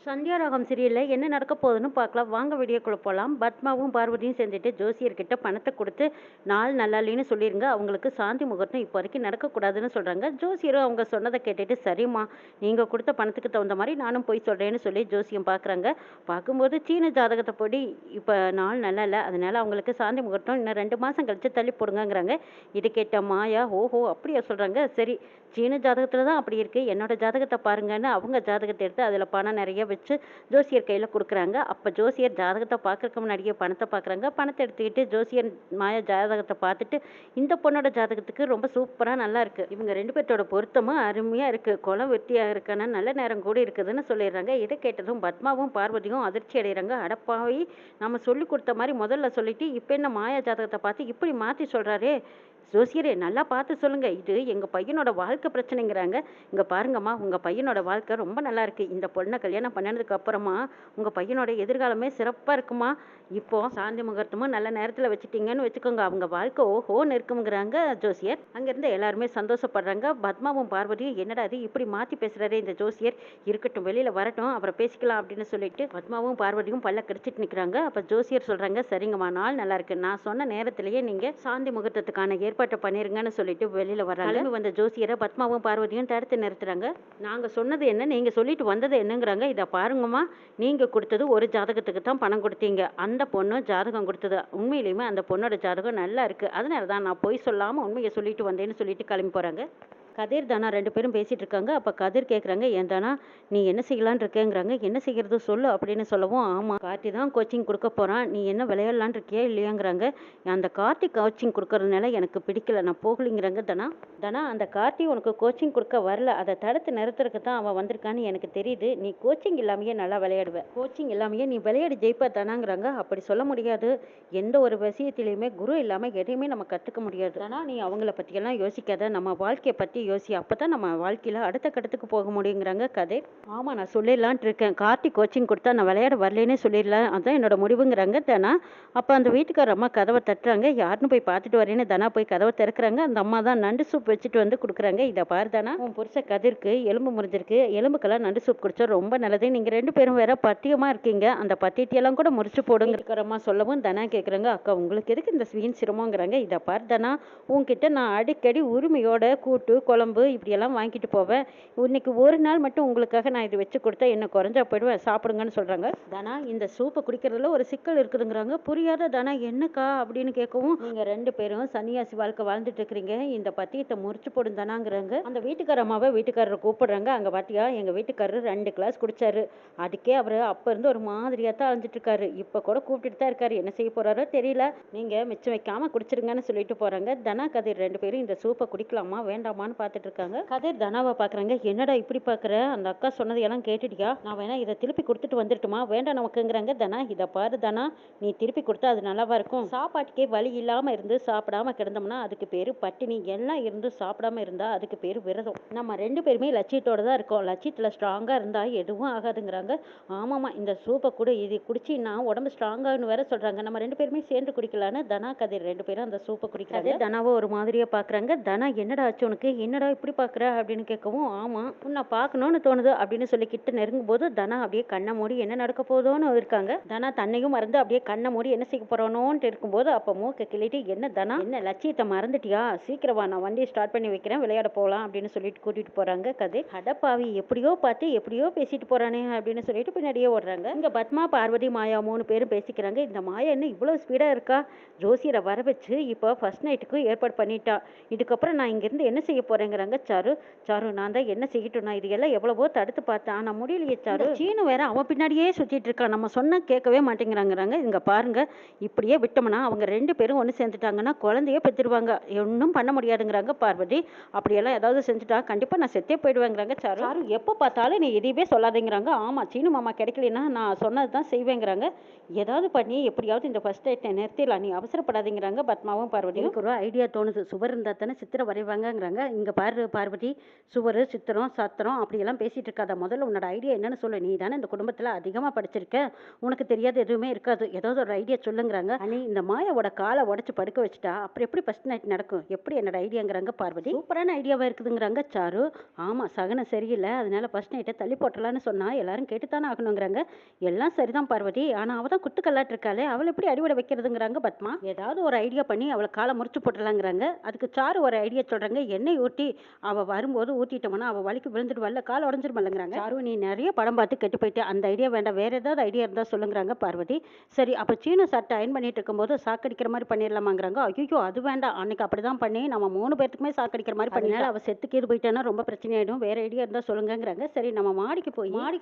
சந்தியாராகம் சீரியலில் என்ன நடக்க போகுதுன்னு பார்க்கலாம் வாங்க. வீடியோக்குள்ளே போகலாம். பத்மாவும் பார்வதியும் சேர்ந்துட்டு ஜோசியர்கிட்ட பணத்தை கொடுத்து நாள் நல்லா இல்லைன்னு சொல்லிடுங்க, அவங்களுக்கு சாந்தி முகூர்த்தம் இப்போ வரைக்கும் நடக்கக்கூடாதுன்னு சொல்கிறாங்க. ஜோசியரும் அவங்க சொன்னதை கேட்டுட்டு சரிம்மா, நீங்கள் கொடுத்த பணத்துக்கு தகுந்த மாதிரி நானும் போய் சொல்கிறேன்னு சொல்லி ஜோசியம் பார்க்குறாங்க. பார்க்கும்போது சீன ஜாதகத்தை படி இப்போ நாள் நல்லா இல்லை, அதனால் அவங்களுக்கு சாந்தி முகூர்த்தம் இன்னும் 2 மாதம் கழித்து தள்ளி போடுங்கங்கிறாங்க. இது கேட்ட மாயா ஓஹோ அப்படியா சொல்கிறாங்க. சரி, சீன ஜாதகத்தில் தான் அப்படி இருக்குது, என்னோட ஜாதகத்தை பாருங்கன்னு அவங்க ஜாதகத்தை எடுத்து அதில் பணம் நிறைய வச்சு ஜோசியர் கையில் கொடுக்குறாங்க. அப்போ ஜோசியர் ஜாதகத்தை பார்க்கறதுக்கு முன்னாடியே பணத்தை பார்க்குறாங்க. பணத்தை எடுத்துக்கிட்டு ஜோசியர் மாயா ஜாதகத்தை பார்த்துட்டு இந்த பொண்ணோட ஜாதகத்துக்கு ரொம்ப சூப்பராக நல்லா இருக்குது, இவங்க 2 பேர்த்தோட பொருத்தமும் அருமையாக இருக்குது, குலம் வெட்டியாக இருக்கான நல்ல நேரம் கூட இருக்குதுன்னு சொல்லிடுறாங்க. இதை கேட்டதும் பத்மாவும் பார்வதியும் அதிர்ச்சி அடைகிறாங்க. அடப்பாவி, நம்ம சொல்லி கொடுத்த மாதிரி முதல்ல சொல்லிட்டு இப்போ என்ன மாயா ஜாதகத்தை பார்த்து இப்படி மாற்றி சொல்கிறாரே, ஜோசியரே நல்லா பார்த்து சொல்லுங்கள், இது எங்கள் பையனோட வாழ்க்கை பிரச்சனைங்கிறாங்க. இங்கே பாருங்கம்மா, உங்கள் பையனோட வாழ்க்கை ரொம்ப நல்லா இருக்குது, இந்த பொண்ணை கல்யாணம் பண்ணதுக்கு அப்புறமா உங்கள் பையனோட எதிர்காலமே சிறப்பாக இருக்குமா, இப்போ சாந்தி முகூர்த்தமும் நல்ல நேரத்தில் வச்சுட்டீங்கன்னு வச்சுக்கோங்க, அவங்க வாழ்க்கை ஓஹோன்னு இருக்குங்கிறாங்க ஜோசியர். அங்கேருந்து எல்லாருமே சந்தோஷப்படுறாங்க. பத்மாவும் பார்வதியும் என்னடா அது இப்படி மாற்றி பேசுகிறாரே இந்த ஜோசியர், இருக்கட்டும் வெளியில் வரட்டும் அப்புறம் பேசிக்கலாம் அப்படின்னு சொல்லிட்டு பத்மாவும் பார்வதியும் பல்ல கடிச்சிட்டு நிற்கிறாங்க. அப்போ ஜோசியர் சொல்கிறாங்க, சரிங்கம்மா நாள் நல்லா இருக்கு, நான் சொன்ன நேரத்திலேயே நீங்கள் சாந்தி முகூர்த்தத்துக்கான ஏற்பாட்டை பண்ணிருங்கன்னு சொல்லிட்டு வெளியில் வராங்க. கிளம்பி வந்த ஜோசியரை பத்மாவும் பார்வதியும் தடுத்து நிறுத்துறாங்க. நாங்கள் சொன்னது என்ன, நீங்கள் சொல்லிட்டு வந்தது என்னங்கிறாங்க. இதை பாருங்கம்மா, நீங்கள் கொடுத்தது ஒரு ஜாதகத்துக்கு தான் பணம் கொடுத்தீங்க, அந்த பொண்ணு ஜாதகம் கொடுத்தது உண்மையிலுமே அந்த பொண்ணோட ஜாதகம் நல்லா இருக்குது, அதனால தான் நான் பொய் சொல்லாமல் உண்மையை சொல்லிட்டு வந்தேன்னு சொல்லிட்டு கிளம்பி போகிறாங்க. கதிர் தானா 2 பேரும் பேசிகிட்டு இருக்காங்க. அப்போ கதிர் கேட்குறாங்க, ஏன் தானா நீ என்ன செய்யலான்னு இருக்கேங்கிறாங்க. என்ன செய்கிறது சொல்லு அப்படின்னு சொல்லவும், ஆமாம் கார்த்தி தான் கோச்சிங் கொடுக்க போகிறான், நீ என்ன விளையாடலான் இருக்கியா இல்லையாங்கிறாங்க. அந்த கார்த்தி கோச்சிங் கொடுக்கறதுனால எனக்கு பிடிக்கல, நான் போகலிங்கிறாங்க. தானா அந்த கார்த்தி உனக்கு கோச்சிங் கொடுக்க வரல, அதை தடுத்து நிறுத்துறதுக்கு தான் அவன் வந்திருக்கான்னு எனக்கு தெரியுது, நீ கோச்சிங் இல்லாமையே நல்லா விளையாடுவேன், கோச்சிங் இல்லாமையே நீ விளையாடி ஜெயிப்பா தானாங்கிறாங்க. அப்படி சொல்ல முடியாது, எந்த ஒரு விஷயத்திலையுமே குரு இல்லாமல் எதையுமே நம்ம கற்றுக்க முடியாது. தானா நீ அவங்கள பற்றியெல்லாம் யோசிக்காத, நம்ம வாழ்க்கையை பற்றி யோசி, அப்போ தான் நம்ம வாழ்க்கையில் அடுத்த கட்டத்துக்கு போக முடியுங்கிறாங்க கதிர். ஆமாம் நான் சொல்லிடலான்ட்டு இருக்கேன், கார்த்திக் கோச்சிங் கொடுத்தா நான் விளையாட வரலேன்னே சொல்லிடலாம், அதுதான் என்னோட முடிவுங்கிறாங்க தனா. அப்போ அந்த வீட்டுக்கார அம்மா கதவை தட்டுறாங்க. யாருன்னு போய் பார்த்துட்டு வரேன்னு தனா போய் கதவை திறக்கிறாங்க. அந்த அம்மா தான் நண்டு சூப் வச்சுட்டு வந்து கொடுக்குறாங்க. இதை பாரு தானா, உன் புருஷ கதிர்க்கு எலும்பு முறிஞ்சிருக்கு, எலும்புக்கெல்லாம் நண்டு சூப் குடிச்சா ரொம்ப நல்லது, நீங்கள் 2 பேரும் வேற பத்தியமாக இருக்கீங்க, அந்த பத்தியத்தையெல்லாம் கூட முறிச்சு போடுங்கிற அம்மா சொல்லவும் தனா கேட்குறாங்க, அக்கா உங்களுக்கு எதுக்கு இந்த ஸ்வீன் சிரமங்கிறாங்க. இதை பாரு தானா, உன்கிட்ட நான் அடிக்கடி உரிமையோட கூட்டு குழம்பு இப்படியெல்லாம் வாங்கிட்டு போவேன், இன்னைக்கு ஒரு நாள் மட்டும் உங்களுக்காக நான் இது வச்சு கொடுத்தா என்ன குறைஞ்சா போயிடுவேன், சாப்பிடுங்கன்னு சொல்கிறாங்க. தானா இந்த சூப்பை குடிக்கிறதுல ஒரு சிக்கல் இருக்குதுங்கிறாங்க. புரியாத தானா என்னக்கா அப்படின்னு கேட்கவும், நீங்கள் 2 பேரும் சன்னியாசி வாழ்க்கை வாழ்ந்துட்டு இருக்கிறீங்க, இந்த பத்தியத்தை முறிச்சு போடும் தானாங்கிறாங்க. அந்த வீட்டுக்கார அம்மாவை வீட்டுக்காரரை கூப்பிடுறாங்க. அங்கே பார்த்தியா எங்கள் வீட்டுக்காரர் 2 கிளாஸ் குடிச்சாரு, அதுக்கே அவர் அப்போ இருந்து ஒரு மாதிரியாக தான் அழிஞ்சிட்டு இருக்காரு, இப்போ கூட கூப்பிட்டுட்டு தான் இருக்காரு, என்ன செய்ய போகிறாரோ தெரியல, நீங்கள் மிச்சம் வைக்காமல் குடிச்சிருங்கன்னு சொல்லிட்டு போகிறாங்க. தனா கதிர் 2 பேரும் இந்த சூப்பை குடிக்கலாமா வேண்டாமான்னு பார்த்துட்டு இருக்காங்க. கதிர் தனாவை பார்க்குறாங்க. என்னடா இப்படி பார்க்குற, அந்த அக்கா சொன்னதையெல்லாம் கேட்டுட்டியா, நான் வேணா இதை திருப்பி கொடுத்துட்டு வந்துட்டுமா, வேண்டாம் நமக்குங்கிறாங்க. தனா இதை பாரு தனா, நீ திருப்பி கொடுத்தா அது நல்லாவா இருக்கும், சாப்பாட்டுக்கே வழி இல்லாமல் இருந்து சாப்பிடாம கிடந்தோம்னா அதுக்கு பேர் பட்டினி, எல்லாம் இருந்து சாப்பிடாம இருந்தால் அதுக்கு பேர் விரதம், நம்ம 2 பேருமே லட்சியத்தோடு தான் இருக்கோம், லட்சியத்தில் ஸ்ட்ராங்காக இருந்தால் எதுவும் ஆகாதுங்கிறாங்க. ஆமாம்மா இந்த சூப்பை கூட இது குடிச்சின்னா உடம்பு ஸ்ட்ராங்காகனு வேற சொல்கிறாங்க, நம்ம 2 பேருமே சேர்ந்து குடிக்கலான்னு தனா கதிர் 2 பேரும் அந்த சூப்பை குடிக்கிறாங்க. தனாவை ஒரு மாதிரியாக பார்க்குறாங்க. தனா என்னடா ஆச்சு உனக்கு, என்னடா இப்படி பார்க்குற அப்படின்னு கேட்கவும், ஆமாம் உன்னை பார்க்கணும்னு தோணுது அப்படின்னு சொல்லிக்கிட்டு நெருங்கும் போது தனா அப்படியே கண்ணை மூடி என்ன நடக்க போதோன்னு இருக்காங்க. தனா தன்னையும் மறந்து அப்படியே கண்ணை மூடி என்ன செய்ய போகிறோன்னு இருக்கும்போது அப்போ மூக்க கிள்ளிட்டு, என்ன தனா என்ன லட்சியத்தை மறந்துட்டியா, சீக்கிரமா நான் வண்டியை ஸ்டார்ட் பண்ணி வைக்கிறேன் விளையாட போகலாம் அப்படின்னு சொல்லிட்டு கூட்டிகிட்டு போகிறாங்க. கதிர் அடப்பாவி எப்படியோ பார்த்து எப்படியோ பேசிட்டு போகிறானே அப்படின்னு சொல்லிட்டு பின்னாடியே ஓடுறாங்க. இங்கே பத்மா பார்வதி மாயா 3 பேரும் பேசிக்கிறாங்க. இந்த மாயா என்ன இவ்வளோ ஸ்பீடாக இருக்கா, ஜோசியரை வர வச்சு இப்போ ஃபர்ஸ்ட் நைட்டுக்கு ஏற்பாடு பண்ணிட்டா, இதுக்கப்புறம் நான் இங்கேருந்து என்ன செய்ய போகிறேங்கிறாங்க. சாரு நான் தான் என்ன செய்யட்டும்னா, இது எல்லாம் எவ்வளவோ தடுத்து பார்த்தேன் ஆனால் முடியலையே சாரு, சீனு வேற அவன் பின்னாடியே சுற்றிட்டு இருக்கான், நம்ம சொன்ன கேட்கவே மாட்டேங்கிறாங்கிறாங்க. இங்கே பாருங்க இப்படியே விட்டோம்னா அவங்க 2 பேரும் ஒன்று சேர்ந்துட்டாங்கன்னா குழந்தைய பெற்றுருவாங்க, ஒன்றும் பண்ண முடியாதுங்கிறாங்க பார்வதி. அப்படியெல்லாம் ஏதாவது செஞ்சுட்டா கண்டிப்பாக நான் செத்தே போயிடுவேங்கிறாங்க. சாரு எப்போ பார்த்தாலும் நீ எதையவே சொல்லாதேங்கிறாங்க. ஆமாம் சீனு மாமா கிடைக்கலன்னா நான் சொன்னது தான் செய்வேங்கிறாங்க, ஏதாவது பண்ணி எப்படியாவது இந்த ஃபர்ஸ்ட் நைட்டை நிறுத்திடலாம், நீ அவசரப்படாதீங்கிறாங்க பத்மாவும் பார்வதியும். எனக்கு ஒரு ஐடியா தோணுது, சுவர் இருந்தால் தானே சித்திரை வரைவாங்கங்கிறாங்க. இங்கே இங்கே பாரு பார்வதி, சுவர் சித்திரம் சத்திரம் அப்படியெல்லாம் பேசிகிட்டு இருக்காத. முதல்ல உன்னோட ஐடியா என்னன்னு சொல்லு. நீ தானே இந்த குடும்பத்தில் அதிகமாக படிச்சிருக்க, உனக்கு தெரியாது எதுவுமே இருக்காது. ஏதாவது ஒரு ஐடியா சொல்லுங்கிறாங்க. அனி இந்த மாயாவோட காலை உடச்சி படுக்க வச்சுட்டா அப்புறம் எப்படி ஃபர்ஸ்ட் நைட் நடக்கும்? எப்படி என்னோட ஐடியாங்கிறாங்க பார்வதி. சூப்பரான ஐடியாவாக இருக்குதுங்கிறாங்க சாரு. ஆமாம், சகனம் சரியில்லை, அதனால ஃபர்ஸ்ட் நைட்டை தள்ளி போட்டலான்னு சொன்னால் எல்லாரும் கேட்டுத்தானே ஆகணுங்கிறாங்க. எல்லாம் சரிதான் பார்வதி, ஆனால் அவள் தான் குத்துக்கல்லாட்டு இருக்காளே, அவள் எப்படி அடிவிட வைக்கிறதுங்கிறாங்க பத்மா. ஏதாவது ஒரு ஐடியா பண்ணி அவளை காலை முறிச்சு போட்டலாங்கிறாங்க. அதுக்கு சாரு ஒரு ஐடியா சொல்கிறாங்க. எண்ணெய் ஊற்றி அவள் வரும்போது ஊற்றிட்டோம்னா அவள் வலிக்கு விழுந்துடுவல்ல, கால் உடஞ்சிருமல்லங்கிறாங்க. சாரு, நீ நிறைய படம் பார்த்து கெட்டு போயிட்டு, அந்த ஐடியா வேண்டாம், வேற ஏதாவது ஐடியா இருந்தால் சொல்லுங்கிறாங்க பார்வதி. சரி, அப்போ சீனு சட்டை அயன் பண்ணிட்டு இருக்கும்போது சாக்கடிக்கிற மாதிரி பண்ணிடலாமாங்கிறாங்க. ஐயோ அது வேண்டாம், அன்னைக்கு அப்படி தான் பண்ணி நம்ம 3 பேருக்குமே சாக்கடிக்கிற மாதிரி பண்ணினால அவள் செத்துக்கீது போயிட்டானா ரொம்ப பிரச்சனையாயிடும், வேற ஐடியா இருந்தால் சொல்லுங்கிறாங்க. சரி, நம்ம மாடிக்கு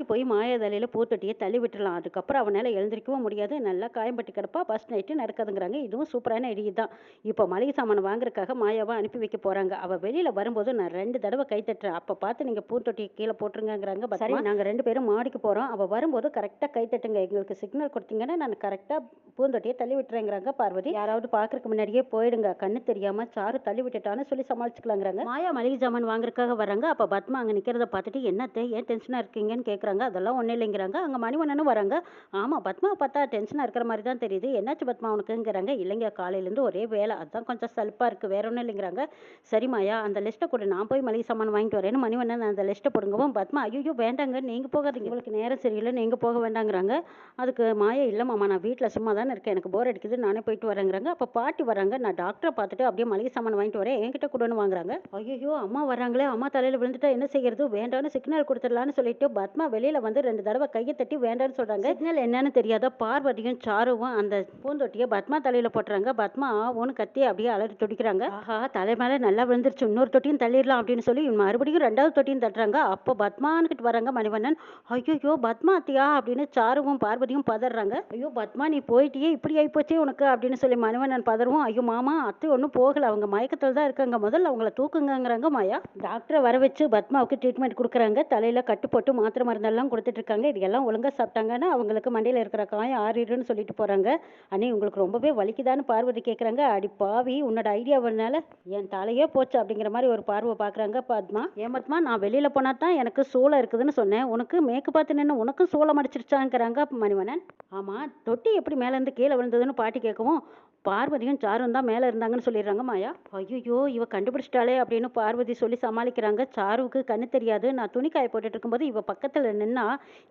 போய் மாயாதலையில் பூத்தொட்டியை தள்ளி விட்டுலாம். அதுக்கப்புறம் அவனால் எழுந்திரிக்கவும் முடியாது, நல்லா காயம்பட்டி கிடப்பா, ஃபர்ஸ்ட் நைட்டு நடக்காதுங்கிறாங்க. இதுவும் சூப்பரான ஐடியா தான். இப்போ மளிகை சாமான் வாங்குறதுக்காக மாயாவை அனுப்பி வைக்க போகிறாங்க. அவள் வெளியில் வரும்போது நான் 2 தடவை கை தட்டுறேன், அப்போ பார்த்து நீங்கள் பூத்தொட்டியை கீழே போட்டுருங்கிறாங்க. சரி, நாங்கள் 2 பேரும் மாடிக்கு போகிறோம், அவள் வரும்போது கரெக்டாக கை தட்டுங்க, எங்களுக்கு சிக்னல் கொடுத்தீங்கன்னா நான் கரெக்டாக பூந்தொட்டியை தள்ளி விட்டுறேங்கிறாங்க பார்வதி. யாராவது பார்க்கறதுக்கு முன்னாடியே போயிடுங்க, கண்ணு தெரியாமல் சாரு தள்ளி விட்டுட்டான்னு சொல்லி சமாளிச்சுக்கலாங்கிறாங்க. மாயா மளிகை சாமான் வாங்குறதுக்காக வராங்க. அப்போ பத்மா அங்கே நிற்கிறத பார்த்துட்டு என்னத்தை ஏன் டென்ஷனாக இருக்கீங்கன்னு கேட்குறாங்க. அதெல்லாம் ஒன்றும் இல்லைங்கிறாங்க. அங்கே மணிவண்ணனும் வராங்க. ஆமாம், பத்மாவை பார்த்தா டென்ஷனாக இருக்கிற மாதிரி தான் தெரியுது, என்னாச்சு பத்மா உனக்குங்கிறாங்க. இல்லைங்க, காலையிலேருந்து ஒரே வேலை, அதுதான் கொஞ்சம் சலுப்பாக இருக்குது, வேற ஒன்றும் இல்லைங்கிறாங்க. சரி மாயா, அந்த லிஸ்ட்டை கொடு, நான் போய் மளிகை சாமான் வாங்கிட்டு வரேன்னு மணிவண்ணன் அந்த லிஸ்ட்டை போடுங்கவும் பத்மா ஐயோ வேண்டாங்க, நீங்கள் போகாதீங்க, உங்களுக்கு நேரம் சரியில்லை, நீங்கள் போக வேண்டாங்கிறாங்க. அதுக்கு மாயா, இல்லை மாமா நான் வீட்டில் சும்மா தானே இருக்கேன், எனக்கு போர் அடிக்குது, நானே போயிட்டு வரேங்கிறாங்க. அப்போ பாட்டி வராங்க. நான் டாக்டரை பார்த்துட்டு அப்படியே மளிகை சாமான் வாங்கிட்டு வரேன், என்கிட்ட கொடுன்னு வாங்குறாங்க. ஐயோ அம்மா வராங்களே, அம்மா தலையில் விழுந்துட்டா என்ன செய்யறது, வேண்டான்னு சிக்னல் கொடுத்துடலான்னு சொல்லிட்டு பத்மா வெளியில் வந்து 2 தடவை கையை தட்டி வேண்டான்னு சொல்கிறாங்க. சிக்னல் என்னன்னு தெரியாத பார்வதியும் சாருவும் அந்த பூந்தொட்டியை பத்மா தலையில் போட்டுறாங்க. பத்மா ஒன்று கத்தி அப்படியே அலறி துடிக்கிறாங்க. ஆஹா, தலை மேலே நல்லா விழுந்துருச்சு, இன்னொரு தொட்டியும் தள்ளிடலாம் அப்படின்னு சொல்லி மறுபடியும் 2வது தொட்டியும் தட்டுறாங்க. அப்போ பத்மான்கிட்ட வராங்க மணிவண்ணன். ஐயோ பத்மா அத்தியா அப்படின்னு சாருவும் பார்வதியும் பதறாங்க. ஐயோ பத்மா நீ போயிட்டியே, இப்படி ஆகிப்போச்சே உனக்கு அப்படின்னு சொல்லி மணிவண்ணன் பதறுவோம். ஐயோ மாமா, அத்தை ஒன்றும் போகலை, அவங்க மயக்கத்தில் தான் இருக்காங்க, முதல்ல அவங்கள தூக்குங்கிறாங்க மாயா. டாக்டரை வர வச்சு பத்மாவுக்கு ட்ரீட்மெண்ட் கொடுக்குறாங்க. தலையில் கட்டு போட்டு மாத்திரை மருந்தெல்லாம் கொடுத்துட்டு இருக்காங்க. இதெல்லாம் ஒழுங்காக சாப்பிட்டாங்கன்னா அவங்களுக்கு மண்டையில் இருக்கிற காயம் ஆறிடுன்னு சொல்லிட்டு போகிறாங்க. அண்ணே உங்களுக்கு ரொம்பவே வலிக்குதான்னு பார்வதி கேட்குறாங்க. அடி பாவி, உன்னோட ஐடியாவனால என் தலையே போச்சு அப்படிங்கிற மாதிரி ஒரு பார்வை பார்க்குறாங்க பத்மா. ஏன் பத்மா, நான் வெளியில் போனால் தான் எனக்கு சூளை இருக்குதுன்னு சொன்னேன், உனக்கு மேற்கு பார்த்து நின்று உனக்கும் சூளை மடிச்சிருச்சாங்கிறாங்க மணிவண்ணன். ஆமாம், தொட்டி எப்படி மேலேருந்து கீழே விழுந்ததுன்னு பாட்டி கேட்கவும் பார்வதியும் சாரும் தான் மேலே இருந்தாங்கன்னு சொல்லிடுறாங்க மாயா. ஐயோ இவ கண்டுபிடிச்சிட்டாளே அப்படின்னு பார்வதி சொல்லி சமாளிக்கிறாங்க. சாருவுக்கு கண்ணு தெரியாது, நான் துணி காய போட்டுட்டு இருக்கும்போது இவ பக்கத்தில் நின்னா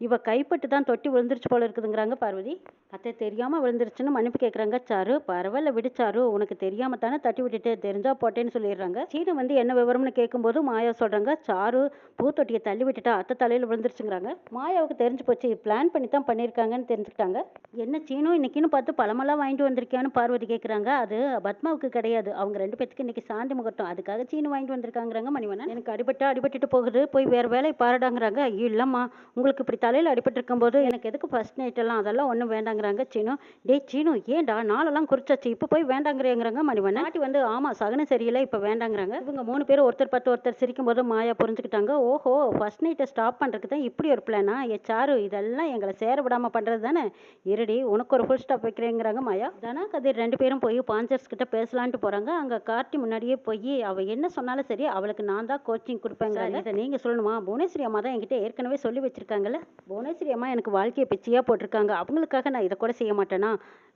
இவ கைப்பட்டு தான் தொட்டி விழுந்துருச்சு போல இருக்குதுங்கிறாங்க பார்வதி. அத்தை தெரியாமல் விழுந்துருச்சுன்னு மன்னிப்பு கேட்குறாங்க சாரு. பரவாயில்ல விடு சாரு, உனக்கு தெரியாம தானே தட்டி விட்டுட்டு தெரிஞ்சா போட்டேன்னு சொல்லிடுறாங்க. சீனு வந்து என்ன விவரம்னு கேட்கும்போது மாயா சொல்கிறாங்க, சாரு பூத்தொட்டியை தள்ளி விட்டுட்டா அத்தை தலையில் விழுந்துருச்சுங்கிறாங்க. மாயாவுக்கு தெரிஞ்சு போச்சு, பிளான் பண்ணி தான் பண்ணியிருக்காங்கன்னு தெரிஞ்சுக்கிட்டாங்க. என்ன சீனு இன்னைக்குன்னு பார்த்து பழமெல்லாம் வாங்கிட்டு வந்திருக்கியான்னு பார்வதி கேட்குறாங்க. அது பத்மாவுக்கு கிடையாது, அவங்க 2 பேத்துக்கு இன்னைக்கு சாந்தி முகூர்த்தம், அதுக்காக சீனு வாங்கிட்டு வந்திருக்காங்கிறாங்க மணிவண்ணன். எனக்கு அடிபட்டுட்டு போகுது, போய் வேறு வேலையை பாருடாங்கிறாங்க. இல்லைம்மா, உங்களுக்கு இப்படி தலையில் அடிபட்டு இருக்கும்போது எனக்கு எதுக்கு ஃபர்ஸ்ட் நைட் எல்லாம், அதெல்லாம் ஒன்றும் வேண்டாங்கிறாங்க சீனு. டே சீனு, ஏன்டா நாளெல்லாம் குறிச்சாச்சு, இப்போ போய் வேண்டாங்கிறேங்கிறாங்க மணிவண்ணன். பாட்டி வந்து ஆமாம் சகனம் சரியில்லை, இப்போ வேண்டாங்கிறாங்க. இவங்க 3 பேரும் ஒருத்தர் பார்த்து ஒருத்தர் சிரிக்கும் போது மாயா புரிஞ்சுக்கிட்டாங்க. ஓஹோ, ஃபர்ஸ்ட் நைட்டை ஸ்டாப் பண்ணுறதுக்கு தான் இப்படி ஒரு பிளானா? சாரு, இதெல்லாம் எங்களை சேர விடாமல் பண்ணுறது தானே, இருடி உனக்கு ஒரு ஃபுல் ஸ்டாப் வைக்கிறேங்கிறாங்க மாயா. தானா கதிர் 2 பேரும் போய் பாஞ்சர்ஸ் கிட்ட பேசலான்ட்டு போகிறாங்க. அங்கே கார்த்தி முன்னாடியே போய் அவள் என்ன சொன்னாலும் சரி அவளுக்கு நான் தான் கோச்சிங் கொடுப்பேங்க, இதை நீங்கள் சொல்லணுமா? புவனேஸ்வரி அம்மா தான் என்கிட்ட ஏற்கனவே சொல்லி வச்சுருக்காங்கல்ல, புவனேஸ்வரி அம்மா எனக்கு வாழ்க்கையை பிச்சையாக போட்டிருக்காங்க, அவங்களுக்காக நான் இதை கூட செய்ய மாட்டேனா?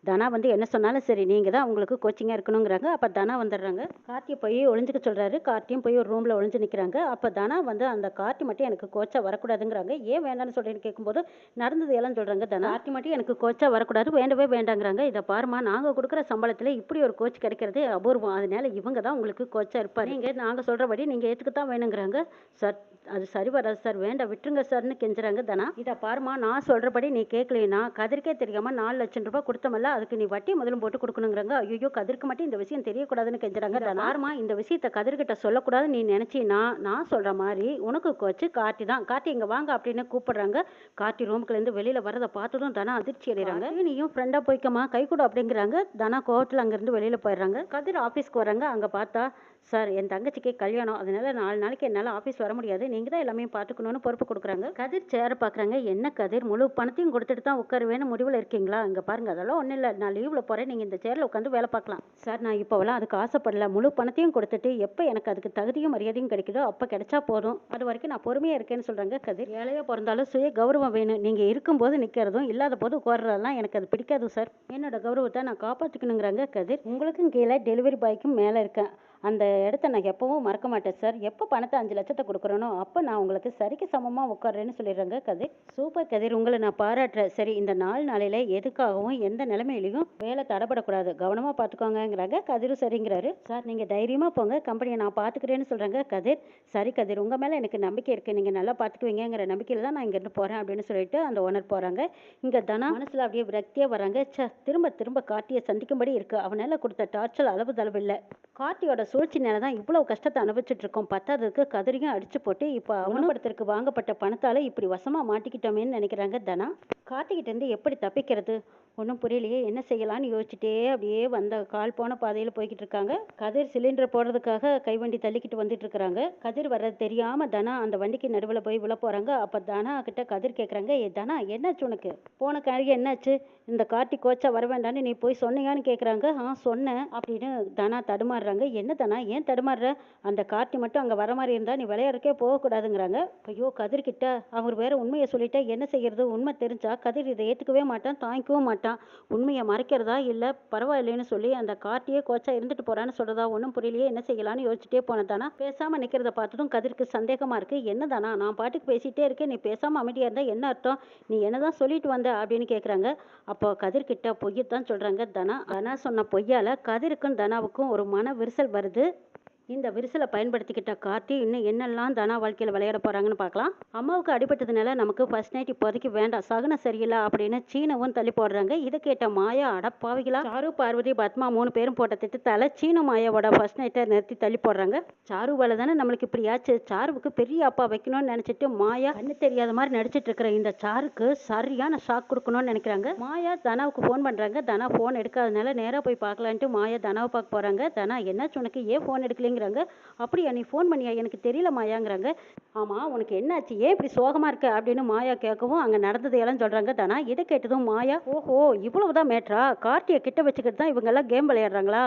தனா வந்து என்ன சொன்னாலும் சரி, நீங்கள் தான் அவங்களுக்கு கோச்சிங்காக இருக்கணுங்கிறாங்க. அப்போ தனா வந்துடுறாங்க. கார்த்தியை போய் ஒளிஞ்சுக்க சொல்கிறாரு. கார்த்தியும் போய் ஒரு ரூமில் ஒளிஞ்சு நிற்கிறாங்க. அப்போ தனா வந்து அந்த கார்த்தி மட்டும் எனக்கு கோச்சாக வரக்கூடாதுங்கிறாங்க. ஏன் வேண்டாம்னு சொல்கிறேன்னு கேட்கும்போது நடந்தது எல்லாம் சொல்கிறாங்க. தனா கார்த்தி மட்டும் எனக்கு கோச்சாக வரக்கூடாது, வேண்டவே வேண்டாங்கிறாங்க. இதை பாருமா, நாங்கள் கொடுக்குற சம்பளத்தில் இப்படி ஒரு கோச் கிடைக்கிறது அபூர்வம், அதனால இவங்க தான் உங்களுக்கு கோச்சாக இருப்பார், நீங்கள் நாங்கள் சொல்கிறபடி நீங்கள் ஏற்றுக்கு தான் வேணுங்கிறாங்க. சார் அது சரி வராது சார், வேண்டாம் விட்டுருங்க சார்னு கெஞ்சுறாங்க தனா. இதை பாருமா, நான் சொல்கிறபடி நீ கேட்கலைன்னா கதிர்க்கே தெரியாமல் 4 லட்சம் ரூபாய் கொடுத்தமல்ல, அதுக்கு நீ வட்டி முதலும் போட்டு கொடுக்கணுங்கிறாங்க. ஐயோ கதிர்க்கு மட்டும் இந்த விஷயம் தெரியக்கூடாதுன்னு கெஞ்சுறாங்க தனா. பாருமா, இந்த விஷயத்தை கதிர்கிட்ட சொல்லக்கூடாதுன்னு நீ நினச்சின்னா நான் சொல்கிற மாதிரி உனக்கு கோச்சு கார்த்தி தான். கார்த்தி இங்கே வாங்க அப்படின்னு கூப்பிடுறாங்க. கார்த்தி ரூமுக்குலேருந்து வெளியில் வரதை பார்த்ததும் தனா அதிர்ச்சி அடைகிறாங்க. நீயும் ஃப்ரெண்டாக போய்க்கமா, கை கொடு அப்படிங்கிறாங்க. தனா கோவத்தில் அங்கேருந்து வெளியில் போயிடுறாங்க. கதிர் ஆஃபீஸ்க்கு வராங்க. அங்கே பார்த்தா சார் என் தங்கச்சிக்கு கல்யாணம், அதனால 4 நாளைக்கு என்னால் ஆஃபீஸ் வர முடியாது, நீங்கள் தான் எல்லாமே பார்த்துக்கணும்னு பொறுப்பு கொடுக்குறாங்க. கதிர் சேரை பார்க்குறாங்க. என்ன கதிர், முழு பணத்தையும் கொடுத்துட்டு தான் உட்காருவேன்னு முடிவில் இருக்கீங்களா? இங்கே பாருங்க, அதெல்லாம் ஒன்றும் இல்லை, நான் லீவில் போகிறேன், நீங்கள் இந்த சேரில் உட்காந்து வேலை பார்க்கலாம். சார் நான் இப்போவெல்லாம் அதுக்கு ஆசைப்படல, முழு பணத்தையும் கொடுத்துட்டு எப்போ எனக்கு அதுக்கு தகுதியும் மரியாதையும் கிடைக்குதோ அப்போ கிடைச்சா போதும், அது வரைக்கும் நான் பொறுமையாக இருக்கேன்னு சொல்கிறாங்க கதிர். ஏழையாக பிறந்தாலும் சுய கௌரவம் வேணும், நீங்கள் இருக்கும்போது நிற்கிறதும் இல்லாத போது உட்கார்றதெல்லாம் எனக்கு அது பிடிக்காது சார், என்னோட கௌரவத்தை நான் காப்பாற்றிக்கணுங்கிறாங்க கதிர். உங்களுக்கும் கீழே டெலிவரி பாய்க்கும் மேலே இருக்கேன், அந்த இடத்த நான் எப்பவும் மறக்க மாட்டேன் சார், எப்போ பணத்தை 5 லட்சத்தை கொடுக்குறேனோ அப்போ நான் உங்களுக்கு சரிக்கு சமமாக உட்கார்றேன்னு சொல்லிடுறாங்க கதிர். சூப்பர் கதிர், உங்களை நான் பாராட்டுறேன். சரி, இந்த 4 நாளையில் எதுக்காகவும் எந்த நிலைமையிலையும் வேலை தடைப்படக்கூடாது, கவனமாக பார்த்துக்கோங்கிறாங்க கதிரும். சரிங்கிறாரு. சார் நீங்கள் தைரியமாக போங்க, கம்பெனியை நான் பார்த்துக்கிறேன்னு சொல்கிறாங்க கதிர். சரி கதிர், உங்கள் மேலே எனக்கு நம்பிக்கை இருக்குது, நீங்கள் நல்லா பார்த்துக்குவீங்கிற நம்பிக்கையில் தான் நான் இங்கேருந்து போகிறேன் அப்படின்னு சொல்லிட்டு அந்த ஓனர் போகிறாங்க. இங்கே தனா மனசில் அப்படியே விரக்தியாக வராங்க. திரும்ப திரும்ப கார்த்தியை சந்திக்கும்படி இருக்குது, அவனால் கொடுத்த டார்ச்சல் அளவு தளவில்லை. கார்த்தியோட சூழ்ச்சினால தான் இவ்வளவு கஷ்டத்தை அனுபவிச்சுட்டு இருக்கோம், பத்தாததுக்கு கதிரையும் அடிச்சு போட்டு இப்போ அவனப்படுத்திற்கு வாங்கப்பட்ட பணத்தால் இப்படி வசமாக மாட்டிக்கிட்டோமேன்னு நினைக்கிறாங்க தனா. கார்த்திகிட்ட இருந்து எப்படி தப்பிக்கிறது ஒன்றும் புரியலையே, என்ன செய்யலான்னு யோசிச்சுட்டே அப்படியே வந்த கால் போன பாதையில் போய்கிட்டு இருக்காங்க. கதிர் சிலிண்டர் போடுறதுக்காக கைவண்டி தள்ளிக்கிட்டு வந்துட்டு இருக்கிறாங்க. கதிர் வர்றது தெரியாமல் தனா அந்த வண்டிக்கு நடுவில் போய் விழ போகிறாங்க. அப்போ தனா கிட்ட கதிர் கேட்குறாங்க, ஏ தனா என்னாச்சு உனக்கு, போன காரியம் என்னாச்சு, இந்த கார்த்தி கோச்சா வர வேண்டான்னு நீ போய் சொன்னியான்னு கேட்குறாங்க. சொன்னேன் அப்படின்னு தனா தடுமாறுறாங்க. என்ன தனா ஏன் தடுமாறுற, அந்த கார்த்தி மட்டும் அங்கே வர மாதிரி இருந்தால் நீ விளையாடுறக்கே போகக்கூடாதுங்கிறாங்க. ஐயோ கதிர்கிட்ட அவர் வேற உண்மையை சொல்லிட்டா என்ன செய்யறது, உண்மை தெரிஞ்சா கதிர் இதை ஏற்றுக்கவே மாட்டான், தாங்கிக்கவும் மாட்டான், உண்மையை மறைக்கிறதா இல்லை பரவாயில்லைன்னு சொல்லி அந்த கார்த்தியே கோச்சா இருந்துட்டு போறான்னு சொல்றதா, ஒன்றும் புரியலையே, என்ன செய்யலான்னு யோசிச்சுட்டே போனதானா. பேசாமல் நிற்கிறத பார்த்ததும் கதிருக்கு சந்தேகமாக இருக்குது. என்னதானா நான் பாட்டுக்கு பேசிகிட்டே இருக்கேன், நீ பேசாமல் அமைதியாக இருந்தால் என்ன அர்த்தம், நீ என்னதான் சொல்லிட்டு வந்த அப்படின்னு கேட்குறாங்க. அப்போ கதிர்கிட்ட பொய்யத்தான் சொல்கிறாங்க தனா. தனா சொன்ன பொய்யால் கதிருக்கும் தனாவுக்கும் ஒரு மன விரிசல் வருது. இந்த விரிசலை பயன்படுத்திக்கிட்ட கார்த்தி இன்னும் என்னெல்லாம் தனா வாழ்க்கையில் விளையாட போகிறாங்கன்னு பார்க்கலாம். அம்மாவுக்கு அடிபட்டதுனால நமக்கு ஃபர்ஸ்ட் நைட் இப்போதைக்கு வேண்டாம், சகுனம் சரியில்லை அப்படின்னு சீனவும் தள்ளி போடுறாங்க. இதை கேட்ட மாயா அடப்பாவிகளா, சாரு பார்வதி பத்மா 3 பேரும் போட்ட திட்டத்தால் சீனு மாயாவோட ஃபர்ஸ்ட் நைட்டை நிறுத்தி தள்ளி போடுறாங்க. சாருவால தானே நம்மளுக்கு இப்படி ஆச்சு, சாருவுக்கு பெரிய அப்பா வைக்கணும்னு நினச்சிட்டு மாயா கண்ணு தெரியாத மாதிரி நடிச்சிட்டு இருக்கிற இந்த சாருக்கு சரியான ஷாக் கொடுக்கணும்னு நினைக்கிறாங்க. மாயா தனாவுக்கு ஃபோன் பண்ணுறாங்க. தனா ஃபோன் எடுக்காதனால நேராக போய் பார்க்கலான்ட்டு மாயா தனாவை பார்க்க போகிறாங்க. தனா என்னாச்சு உனக்கு, ஏன் ஃபோன் எடுக்கலைங்க? அப்படியா நீ ஃபோன் பண்ணியா, எனக்கு தெரியல மாயாங்கிறாங்க. ஆமா உனக்கு என்னாச்சு, ஏன் இப்படி சோகமா இருக்க அப்படின்னு மாயா கேட்கவும் அங்க நடந்தது எல்லாம் சொல்றாங்க தனா. இதை கேட்டதும் மாயா, ஓஹோ இவ்வளவுதான் மேட்ரா, கார்த்தியை கிட்ட வச்சுக்கிட்டு தான் இவங்க எல்லாம் கேம் விளையாடுறாங்களா,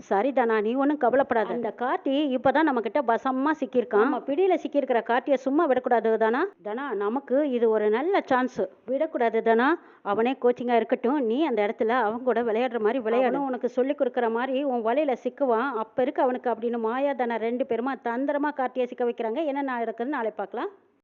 சரி தனா நீ ஒன்றும் கவலைப்படாத, அந்த கார்த்தி இப்பதான் நம்ம கிட்ட பசமா சிக்கியிருக்கான், நம்ம பிடியில சிக்கியிருக்கிற கார்த்தியை சும்மா விடக்கூடாது தானா. தனா நமக்கு இது ஒரு நல்ல சான்ஸ், விடக்கூடாது தானா, அவனே கோச்சிங்கா இருக்கட்டும், நீ அந்த இடத்துல அவங்க கூட விளையாடுற மாதிரி விளையாடும், உனக்கு சொல்லி கொடுக்குற மாதிரி உன் வலையில சிக்குவான், அப்ப இருக்கு அவனுக்கு அப்படின்னு மாயா தனா 2 பேருமா தந்திரமா கார்த்தியை சிக்க வைக்கிறாங்க. என்ன நான் இருக்குன்னு நாளை பார்க்கலாம்.